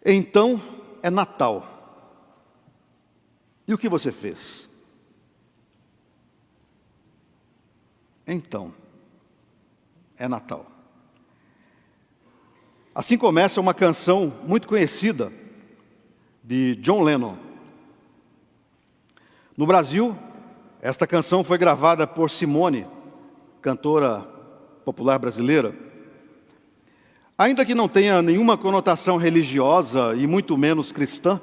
Então é Natal. E o que você fez? Então é Natal. Assim começa uma canção muito conhecida de John Lennon. No Brasil, esta canção foi gravada por Simone, cantora popular brasileira. Ainda que não tenha nenhuma conotação religiosa e muito menos cristã,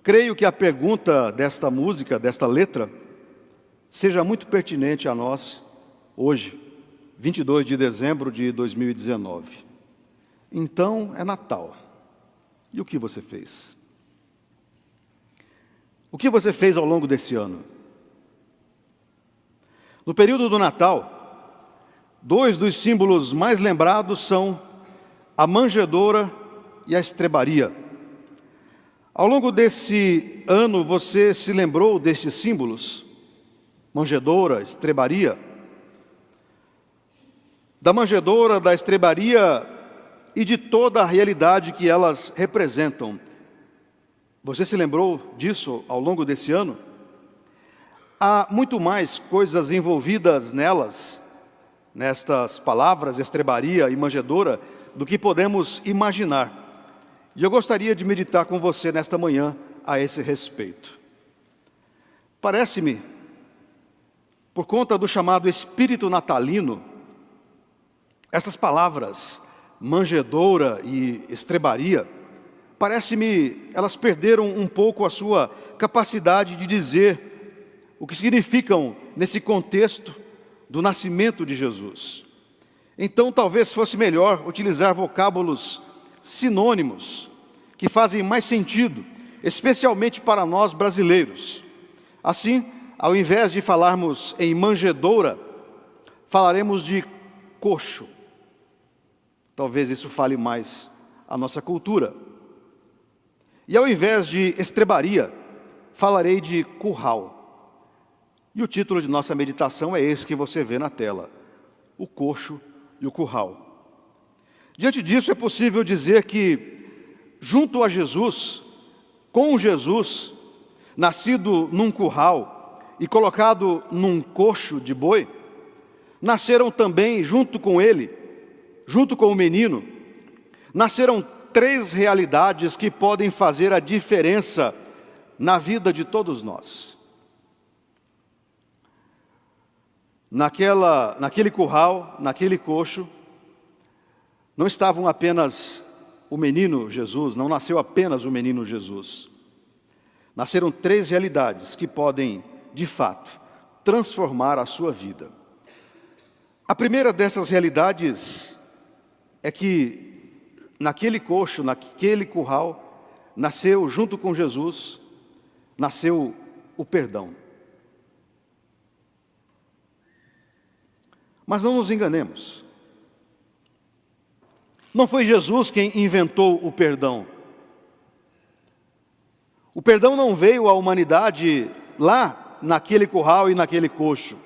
creio que a pergunta desta música, desta letra, seja muito pertinente a nós hoje, 22 de dezembro de 2019. Então é Natal. E o que você fez? O que você fez ao longo desse ano? No período do Natal, dois dos símbolos mais lembrados são a manjedoura e a estrebaria. Ao longo desse ano, você se lembrou destes símbolos? Manjedoura, estrebaria? Da manjedoura, da estrebaria e de toda a realidade que elas representam. Você se lembrou disso ao longo desse ano? Há muito mais coisas envolvidas nelas, nestas palavras, estrebaria e manjedoura, do que podemos imaginar. E eu gostaria de meditar com você nesta manhã a esse respeito. Parece-me, por conta do chamado espírito natalino, estas palavras, manjedoura e estrebaria, parece-me, elas perderam um pouco a sua capacidade de dizer o que significam nesse contexto do nascimento de Jesus. Então talvez fosse melhor utilizar vocábulos sinônimos, que fazem mais sentido, especialmente para nós brasileiros. Assim, ao invés de falarmos em manjedoura, falaremos de coxo. Talvez isso fale mais à nossa cultura. E ao invés de estrebaria, falarei de curral. E o título de nossa meditação é esse que você vê na tela: o coxo e o curral. Diante disso, é possível dizer que, junto a Jesus, com Jesus, nascido num curral e colocado num coxo de boi, nasceram também, junto com ele, junto com o menino, nasceram três realidades que podem fazer a diferença na vida de todos nós. Naquele curral, naquele coxo, não estavam apenas o menino Jesus, não nasceu apenas o menino Jesus. Nasceram três realidades que podem, de fato, transformar a sua vida. A primeira dessas realidades é que naquele coxo, naquele curral, nasceu junto com Jesus, nasceu o perdão. Mas não nos enganemos. Não foi Jesus quem inventou o perdão. O perdão não veio à humanidade lá naquele curral e naquele coxo.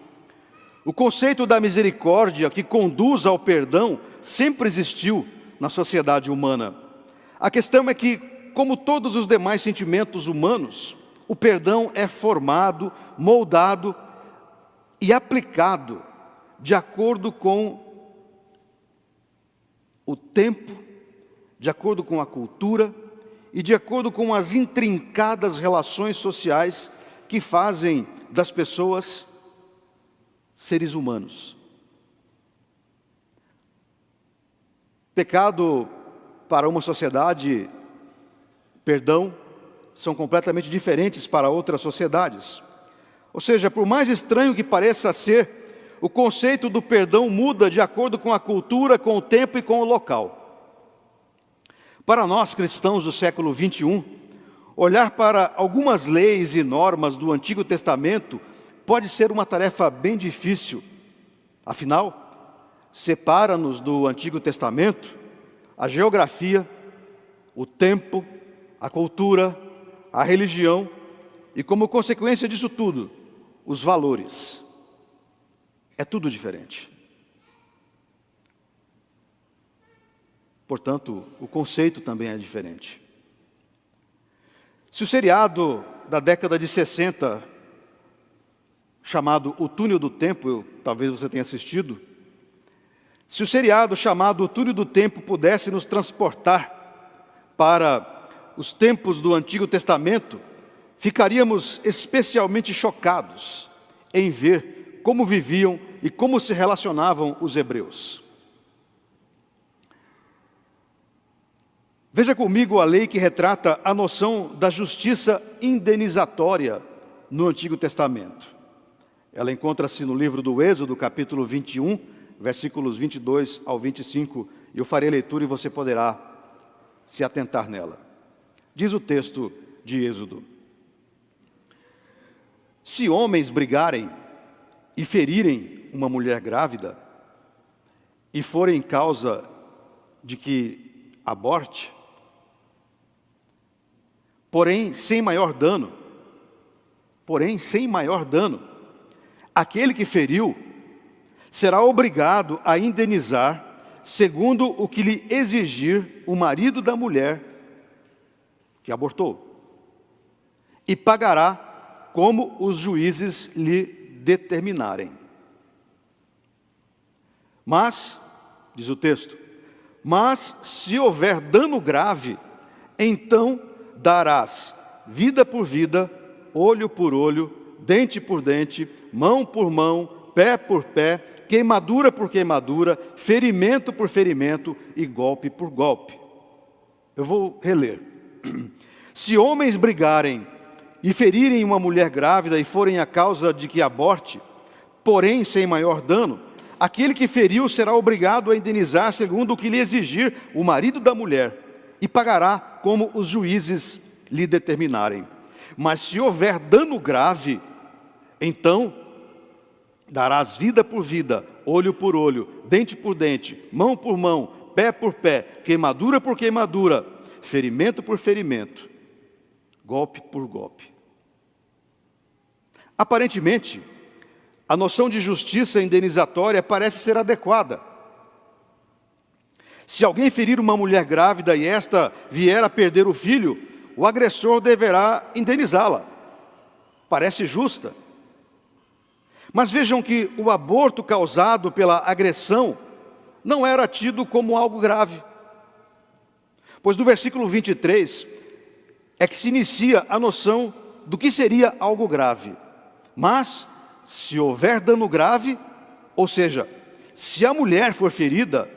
O conceito da misericórdia que conduz ao perdão sempre existiu na sociedade humana. A questão é que, como todos os demais sentimentos humanos, o perdão é formado, moldado e aplicado de acordo com o tempo, de acordo com a cultura e de acordo com as intrincadas relações sociais que fazem das pessoas seres humanos. Pecado para uma sociedade, perdão, são completamente diferentes para outras sociedades. Ou seja, por mais estranho que pareça ser, o conceito do perdão muda de acordo com a cultura, com o tempo e com o local. Para nós cristãos do século 21, olhar para algumas leis e normas do Antigo Testamento pode ser uma tarefa bem difícil. Afinal, separa-nos do Antigo Testamento a geografia, o tempo, a cultura, a religião e, como consequência disso tudo, os valores. É tudo diferente. Portanto, o conceito também é diferente. Se o seriado da década de 60, chamado O Túnel do Tempo, talvez você tenha assistido, se o seriado chamado O Túnel do Tempo pudesse nos transportar para os tempos do Antigo Testamento, ficaríamos especialmente chocados em ver como viviam e como se relacionavam os hebreus. Veja comigo a lei que retrata a noção da justiça indenizatória no Antigo Testamento. Ela encontra-se no livro do Êxodo, capítulo 21, versículos 22 ao 25. Eu farei a leitura e você poderá se atentar nela. Diz o texto de Êxodo: se homens brigarem e ferirem uma mulher grávida, e forem causa de que aborte, porém sem maior dano, aquele que feriu será obrigado a indenizar segundo o que lhe exigir o marido da mulher que abortou, e pagará como os juízes lhe determinarem. Mas, diz o texto, mas se houver dano grave, então darás vida por vida, olho por olho, dente por dente, mão por mão, pé por pé, queimadura por queimadura, ferimento por ferimento e golpe por golpe. Eu vou reler. Se homens brigarem e ferirem uma mulher grávida e forem a causa de que aborte, porém sem maior dano, aquele que feriu será obrigado a indenizar segundo o que lhe exigir o marido da mulher, e pagará como os juízes lhe determinarem. Mas se houver dano grave, então darás vida por vida, olho por olho, dente por dente, mão por mão, pé por pé, queimadura por queimadura, ferimento por ferimento, golpe por golpe. Aparentemente, a noção de justiça indenizatória parece ser adequada. Se alguém ferir uma mulher grávida e esta vier a perder o filho, o agressor deverá indenizá-la. Parece justa. Mas vejam que o aborto causado pela agressão não era tido como algo grave. Pois no versículo 23 é que se inicia a noção do que seria algo grave. Mas, se houver dano grave, ou seja, se a mulher for ferida,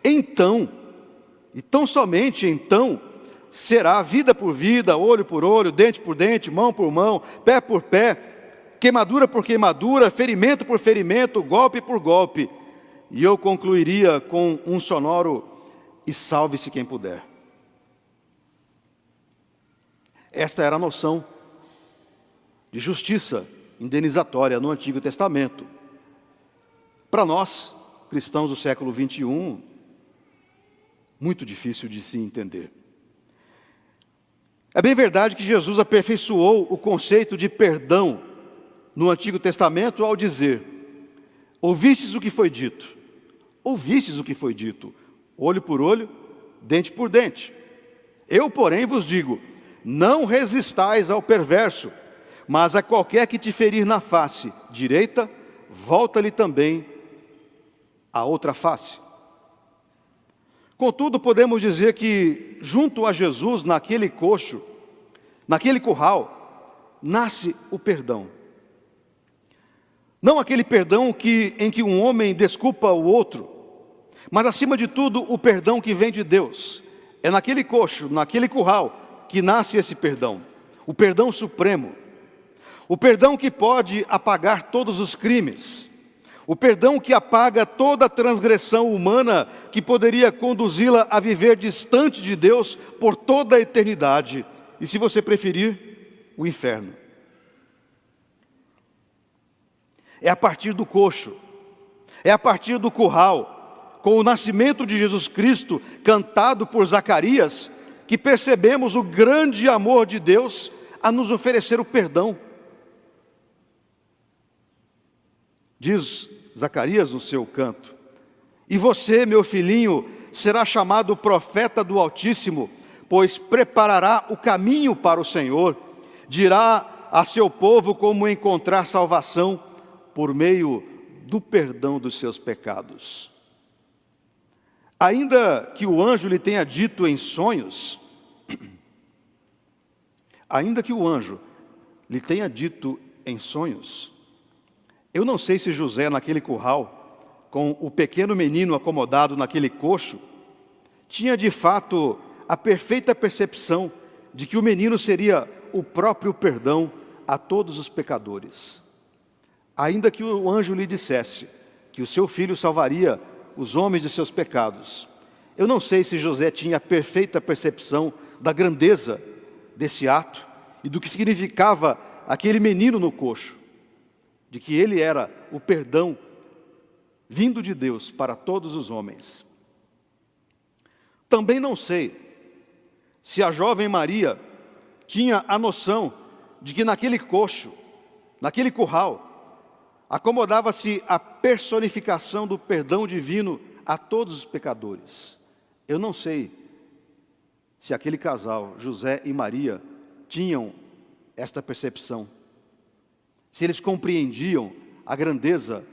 então, e tão somente então, será vida por vida, olho por olho, dente por dente, mão por mão, pé por pé, queimadura por queimadura, ferimento por ferimento, golpe por golpe. E eu concluiria com um sonoro: e salve-se quem puder. Esta era a noção de justiça indenizatória no Antigo Testamento. Para nós, cristãos do século 21, muito difícil de se entender. É bem verdade que Jesus aperfeiçoou o conceito de perdão no Antigo Testamento ao dizer: ouvistes o que foi dito, olho por olho, dente por dente. Eu, porém, vos digo, não resistais ao perverso, mas a qualquer que te ferir na face direita, volta-lhe também a outra face. Contudo, podemos dizer que, junto a Jesus, naquele coxo, naquele curral, nasce o perdão. Não aquele perdão em que um homem desculpa o outro, mas, acima de tudo, o perdão que vem de Deus. É naquele coxo, naquele curral, que nasce esse perdão. O perdão supremo. O perdão que pode apagar todos os crimes. O perdão que apaga toda transgressão humana que poderia conduzi-la a viver distante de Deus por toda a eternidade. E, se você preferir, o inferno. É a partir do coxo, é a partir do curral, com o nascimento de Jesus Cristo, cantado por Zacarias, que percebemos o grande amor de Deus a nos oferecer o perdão. Diz Zacarias no seu canto: E você, meu filhinho, será chamado profeta do Altíssimo, pois preparará o caminho para o Senhor, dirá a seu povo como encontrar salvação por meio do perdão dos seus pecados. Ainda que o anjo lhe tenha dito em sonhos, ainda que o anjo lhe tenha dito em sonhos, eu não sei se José, naquele curral, com o pequeno menino acomodado naquele coxo, tinha de fato a perfeita percepção de que o menino seria o próprio perdão a todos os pecadores. Ainda que o anjo lhe dissesse que o seu filho salvaria os homens de seus pecados, eu não sei se José tinha a perfeita percepção da grandeza desse ato e do que significava aquele menino no coxo, de que ele era o perdão vindo de Deus para todos os homens. Também não sei se a jovem Maria tinha a noção de que naquele coxo, naquele curral, acomodava-se a personificação do perdão divino a todos os pecadores. Eu não sei se aquele casal, José e Maria, tinham esta percepção, se eles compreendiam a grandeza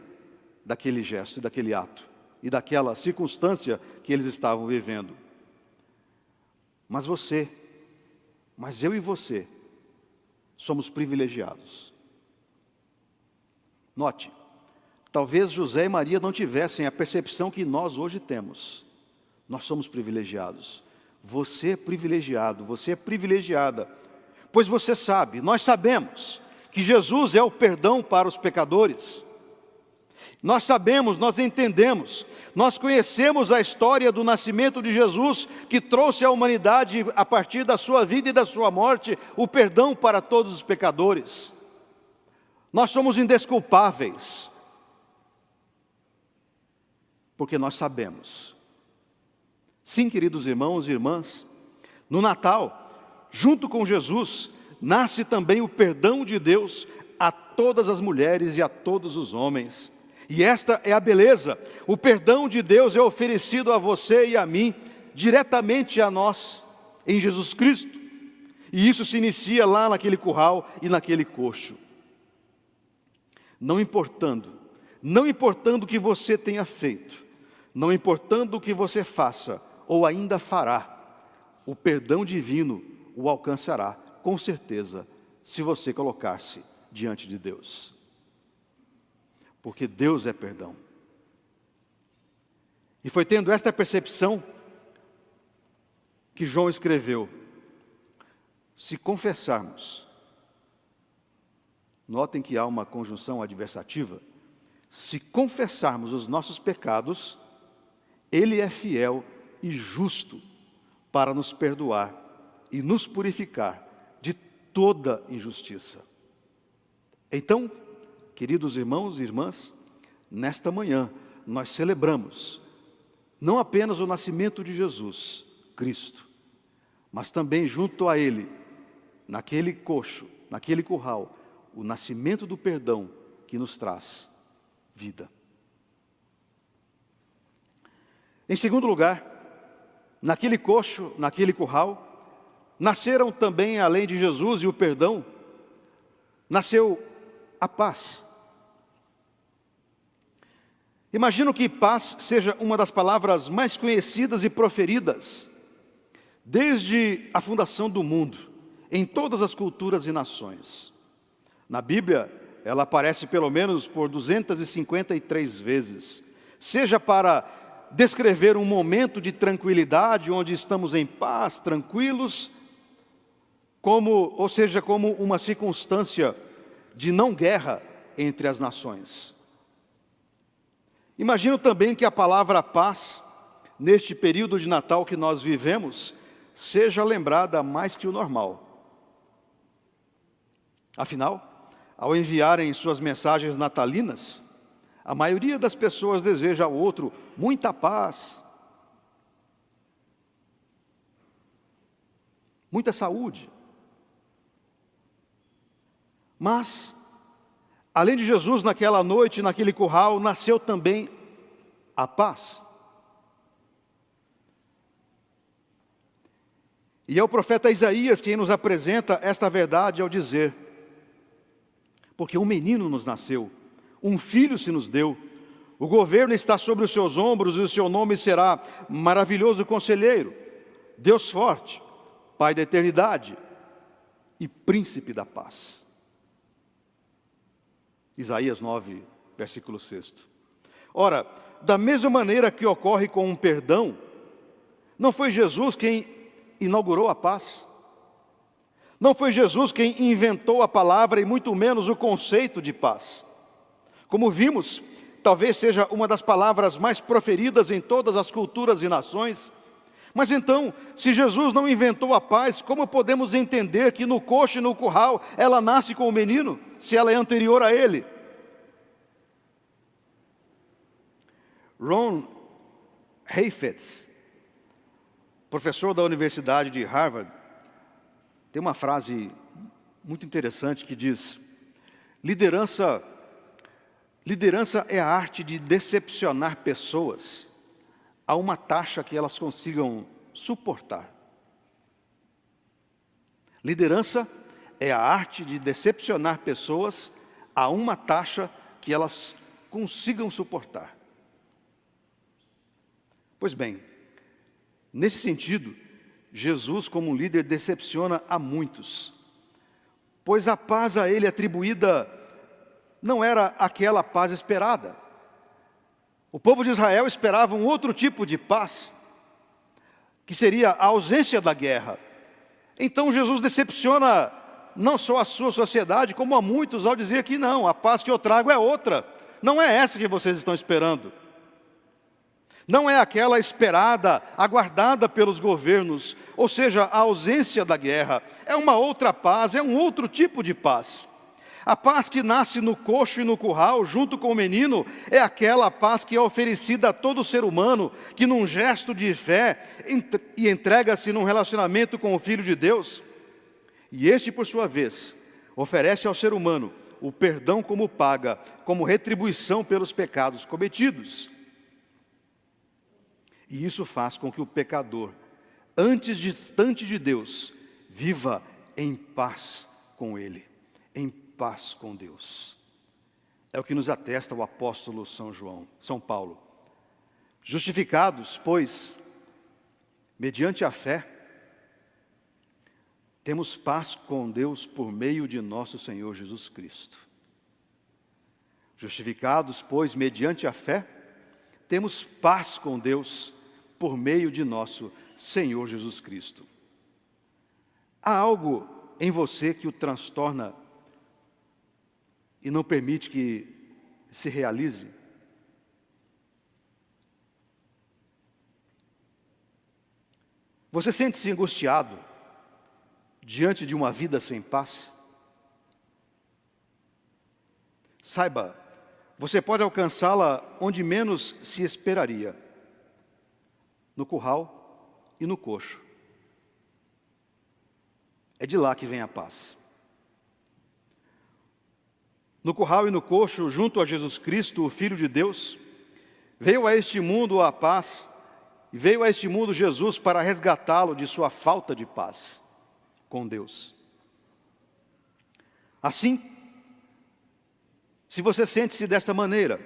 daquele gesto, daquele ato e daquela circunstância que eles estavam vivendo. Mas eu e você, somos privilegiados. Note, talvez José e Maria não tivessem a percepção que nós hoje temos. Nós somos privilegiados. Você é privilegiado, você é privilegiada. Pois você sabe, nós sabemos que Jesus é o perdão para os pecadores. Nós sabemos, nós entendemos, nós conhecemos a história do nascimento de Jesus, que trouxe à humanidade, a partir da sua vida e da sua morte, o perdão para todos os pecadores. Nós somos indesculpáveis, porque nós sabemos. Sim, queridos irmãos e irmãs, no Natal, junto com Jesus, nasce também o perdão de Deus a todas as mulheres e a todos os homens. E esta é a beleza, o perdão de Deus é oferecido a você e a mim, diretamente a nós, em Jesus Cristo. E isso se inicia lá naquele curral e naquele coxo. Não importando o que você tenha feito, não importando o que você faça ou ainda fará, o perdão divino o alcançará, com certeza, se você colocar-se diante de Deus. Porque Deus é perdão. E foi tendo esta percepção que João escreveu: se confessarmos, notem que há uma conjunção adversativa, se confessarmos os nossos pecados, Ele é fiel e justo para nos perdoar e nos purificar de toda injustiça. Então, queridos irmãos e irmãs, nesta manhã nós celebramos não apenas o nascimento de Jesus, Cristo, mas também junto a Ele, naquele coxo, naquele curral, o nascimento do perdão que nos traz vida. Em segundo lugar, naquele coxo, naquele curral, nasceram também, além de Jesus e o perdão, nasceu a paz. Imagino que paz seja uma das palavras mais conhecidas e proferidas desde a fundação do mundo, em todas as culturas e nações. Na Bíblia, ela aparece pelo menos por 253 vezes, seja para descrever um momento de tranquilidade, onde estamos em paz, tranquilos, como uma circunstância de não guerra entre as nações. Imagino também que a palavra paz, neste período de Natal que nós vivemos, seja lembrada mais que o normal. Afinal, ao enviarem suas mensagens natalinas, a maioria das pessoas deseja ao outro muita paz, muita saúde. Mas, além de Jesus naquela noite, naquele curral, nasceu também a paz. E é o profeta Isaías quem nos apresenta esta verdade ao dizer: porque um menino nos nasceu, um filho se nos deu, o governo está sobre os seus ombros e o seu nome será Maravilhoso Conselheiro, Deus Forte, Pai da Eternidade e Príncipe da Paz. Isaías 9, versículo 6. Ora, da mesma maneira que ocorre com um perdão, não foi Jesus quem inaugurou a paz? Não foi Jesus quem inventou a palavra e muito menos o conceito de paz. Como vimos, talvez seja uma das palavras mais proferidas em todas as culturas e nações. Mas então, se Jesus não inventou a paz, como podemos entender que no coxo e no curral ela nasce com o menino, se ela é anterior a ele? Ron Heifetz, professor da Universidade de Harvard, tem uma frase muito interessante que diz: liderança é a arte de decepcionar pessoas a uma taxa que elas consigam suportar. Liderança é a arte de decepcionar pessoas a uma taxa que elas consigam suportar. Pois bem, nesse sentido, Jesus, como líder, decepciona a muitos, pois a paz a ele atribuída não era aquela paz esperada. O povo de Israel esperava um outro tipo de paz, que seria a ausência da guerra. Então Jesus decepciona não só a sua sociedade, como a muitos, ao dizer que não, a paz que eu trago é outra, não é essa que vocês estão esperando. Não é aquela esperada, aguardada pelos governos, ou seja, a ausência da guerra. É uma outra paz, é um outro tipo de paz. A paz que nasce no coxo e no curral, junto com o menino, é aquela paz que é oferecida a todo ser humano, que num gesto de fé, entrega-se num relacionamento com o Filho de Deus. E este, por sua vez, oferece ao ser humano o perdão como paga, como retribuição pelos pecados cometidos. E isso faz com que o pecador, antes distante de Deus, viva em paz com Ele, em paz com Deus. É o que nos atesta o apóstolo São Paulo. Justificados, pois, mediante a fé, temos paz com Deus por meio de nosso Senhor Jesus Cristo. Justificados, pois, mediante a fé, temos paz com Deus por meio de nosso Senhor Jesus Cristo. Há algo em você que o transtorna e não permite que se realize? Você sente-se angustiado diante de uma vida sem paz? Saiba, você pode alcançá-la onde menos se esperaria: no curral e no coxo. É de lá que vem a paz. No curral e no coxo, junto a Jesus Cristo, o Filho de Deus, veio a este mundo a paz, e veio a este mundo Jesus para resgatá-lo de sua falta de paz com Deus. Assim, se você sente-se desta maneira,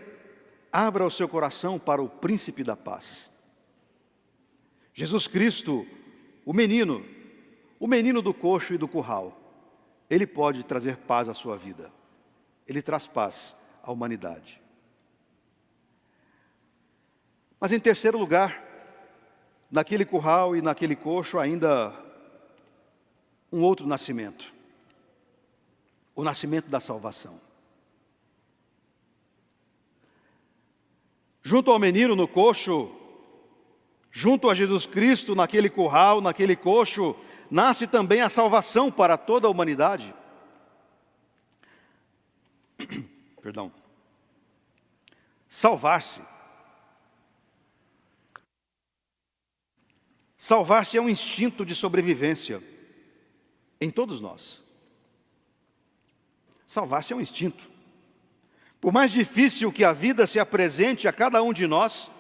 abra o seu coração para o Príncipe da Paz. Jesus Cristo, o menino do coxo e do curral, Ele pode trazer paz à sua vida. Ele traz paz à humanidade. Mas em terceiro lugar, naquele curral e naquele coxo ainda um outro nascimento. O nascimento da salvação. Junto ao menino no coxo, junto a Jesus Cristo naquele curral, naquele coxo, nasce também a salvação para toda a humanidade. Perdão. Salvar-se. Salvar-se é um instinto de sobrevivência em todos nós. Salvar-se é um instinto. Por mais difícil que a vida se apresente a cada um de nós,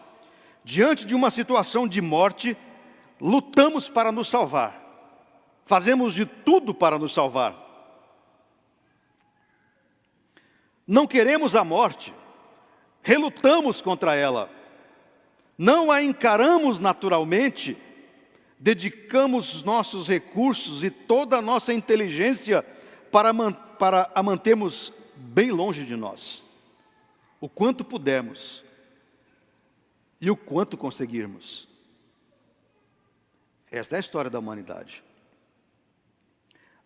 diante de uma situação de morte, lutamos para nos salvar. fazemos de tudo para nos salvar. Não queremos a morte, relutamos contra ela, não a encaramos naturalmente, dedicamos nossos recursos e toda a nossa inteligência para a mantermos bem longe de nós, o quanto pudermos e o quanto conseguirmos. Esta é a história da humanidade.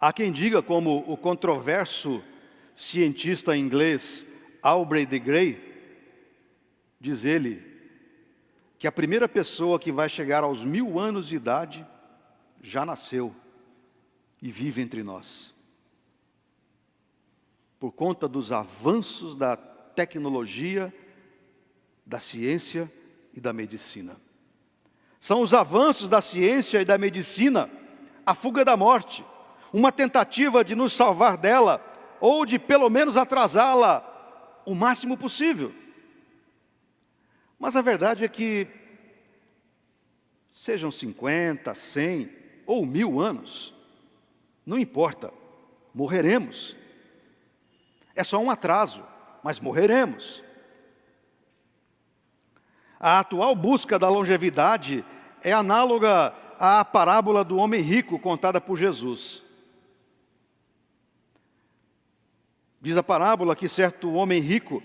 Há quem diga, como o controverso cientista inglês Aubrey de Grey, diz ele, que a primeira pessoa que vai chegar aos 1000 anos de idade já nasceu e vive entre nós. Por conta dos avanços da tecnologia, da ciência e da medicina. São os avanços da ciência e da medicina, a fuga da morte, uma tentativa de nos salvar dela, ou de pelo menos atrasá-la o máximo possível. Mas a verdade é que, sejam 50, 100 ou 1000 anos, não importa, morreremos. É só um atraso, mas morreremos. A atual busca da longevidade é análoga à parábola do homem rico contada por Jesus. Diz a parábola que certo homem rico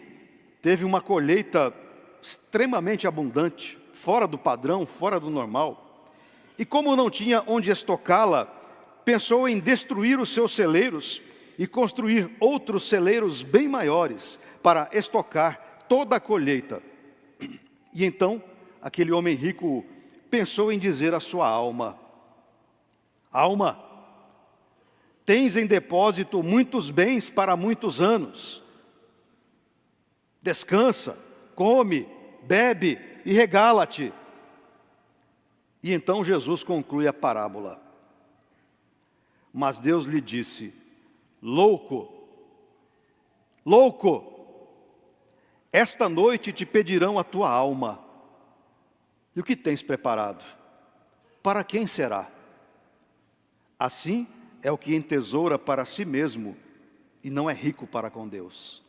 teve uma colheita extremamente abundante, fora do padrão, fora do normal. E como não tinha onde estocá-la, pensou em destruir os seus celeiros e construir outros celeiros bem maiores para estocar toda a colheita. E então, aquele homem rico pensou em dizer à sua alma: alma, tens em depósito muitos bens para muitos anos. Descansa, come, bebe e regala-te. E então Jesus conclui a parábola. Mas Deus lhe disse: louco, louco, esta noite te pedirão a tua alma. E o que tens preparado? Para quem será? Assim é o que entesoura para si mesmo e não é rico para com Deus.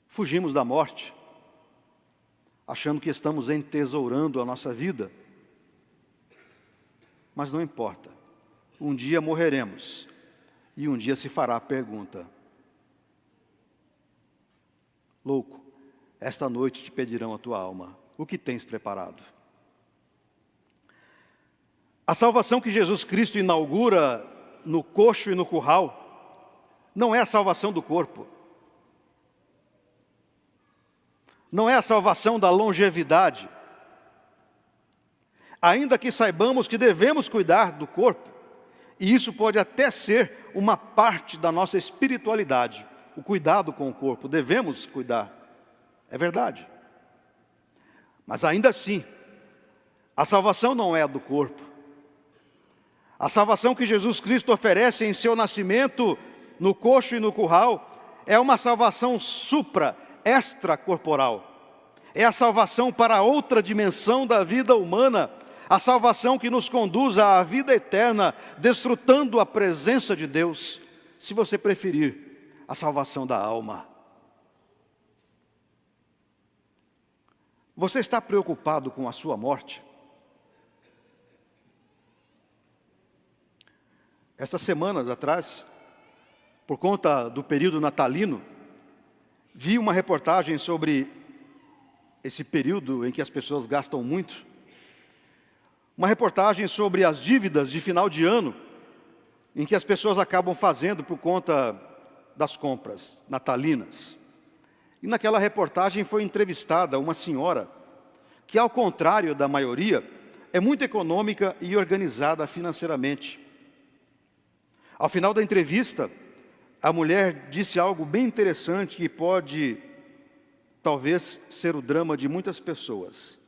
Fugimos da morte, achando que estamos entesourando a nossa vida. Mas não importa, um dia morreremos e um dia se fará a pergunta: louco, esta noite te pedirão a tua alma, o que tens preparado? A salvação que Jesus Cristo inaugura no coxo e no curral não é a salvação do corpo, não é a salvação da longevidade. Ainda que saibamos que devemos cuidar do corpo, e isso pode até ser uma parte da nossa espiritualidade, o cuidado com o corpo, devemos cuidar, é verdade. Mas ainda assim, a salvação não é a do corpo. A salvação que Jesus Cristo oferece em seu nascimento, no coxo e no curral, é uma salvação extracorporal. É a salvação para outra dimensão da vida humana, a salvação que nos conduz à vida eterna, desfrutando a presença de Deus, se você preferir, a salvação da alma. Você está preocupado com a sua morte? Estas semanas atrás, por conta do período natalino, vi uma reportagem sobre esse período em que as pessoas gastam muito. Uma reportagem sobre as dívidas de final de ano, em que as pessoas acabam fazendo por conta das compras natalinas. E naquela reportagem foi entrevistada uma senhora que, ao contrário da maioria, é muito econômica e organizada financeiramente. Ao final da entrevista, a mulher disse algo bem interessante que pode, talvez, ser o drama de muitas pessoas.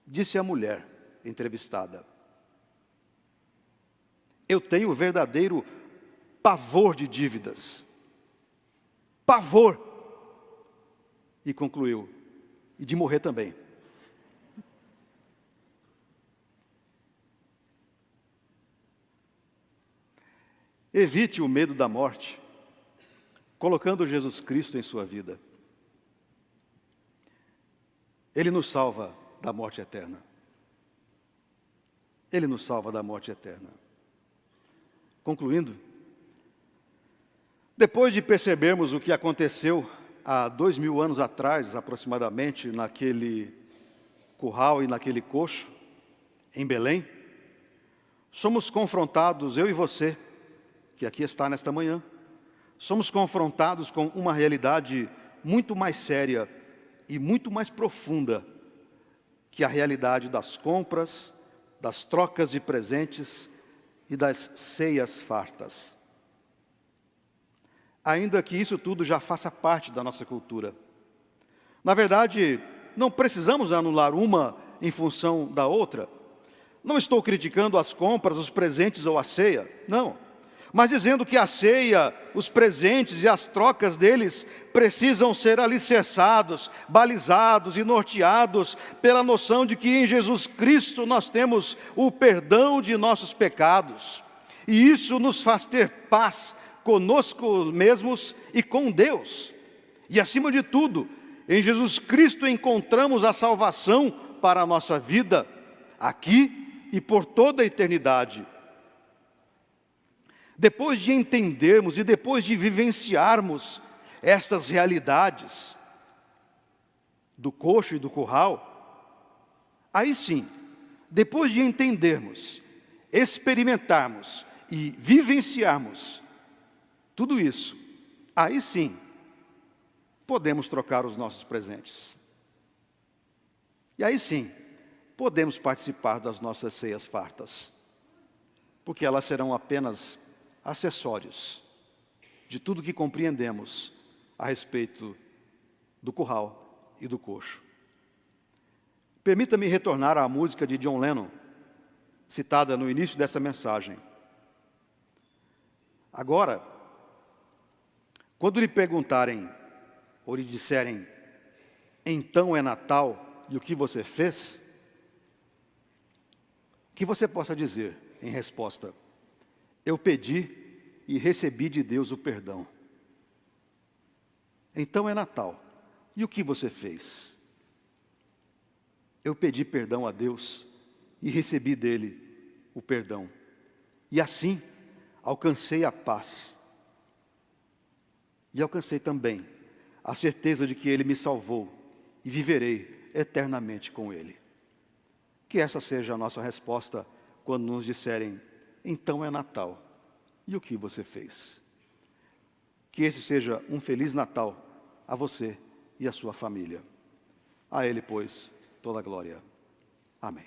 Disse a mulher entrevistada: eu tenho verdadeiro pavor de dívidas. Pavor. E concluiu: e de morrer também. Evite o medo da morte, colocando Jesus Cristo em sua vida. Ele nos salva da morte eterna. Ele nos salva da morte eterna. Concluindo, depois de percebermos o que aconteceu há 2000 anos atrás, aproximadamente, naquele curral e naquele coxo, em Belém, somos confrontados, eu e você, que aqui está nesta manhã, somos confrontados com uma realidade muito mais séria e muito mais profunda que a realidade das compras, das trocas de presentes e das ceias fartas. Ainda que isso tudo já faça parte da nossa cultura. Na verdade, não precisamos anular uma em função da outra. Não estou criticando as compras, os presentes ou a ceia, não. Mas dizendo que a ceia, os presentes e as trocas deles precisam ser alicerçados, balizados e norteados pela noção de que em Jesus Cristo nós temos o perdão de nossos pecados. E isso nos faz ter paz conosco mesmos e com Deus. E acima de tudo, em Jesus Cristo encontramos a salvação para a nossa vida, aqui e por toda a eternidade. Depois de entendermos e depois de vivenciarmos estas realidades do coxo e do curral, aí sim, depois de entendermos, experimentarmos e vivenciarmos tudo isso, aí sim, podemos trocar os nossos presentes. E aí sim, podemos participar das nossas ceias fartas, porque elas serão apenas acessórios de tudo que compreendemos a respeito do curral e do coxo. Permita-me retornar à música de John Lennon, citada no início dessa mensagem. Agora, quando lhe perguntarem, ou lhe disserem, então é Natal e o que você fez? Que você possa dizer em resposta, eu pedi e recebi de Deus o perdão. Então é Natal. E o que você fez? Eu pedi perdão a Deus e recebi dele o perdão. E assim alcancei a paz. E alcancei também a certeza de que Ele me salvou e viverei eternamente com Ele. Que essa seja a nossa resposta quando nos disserem, então é Natal. E o que você fez? Que esse seja um Feliz Natal a você e a sua família. A Ele, pois, toda a glória. Amém.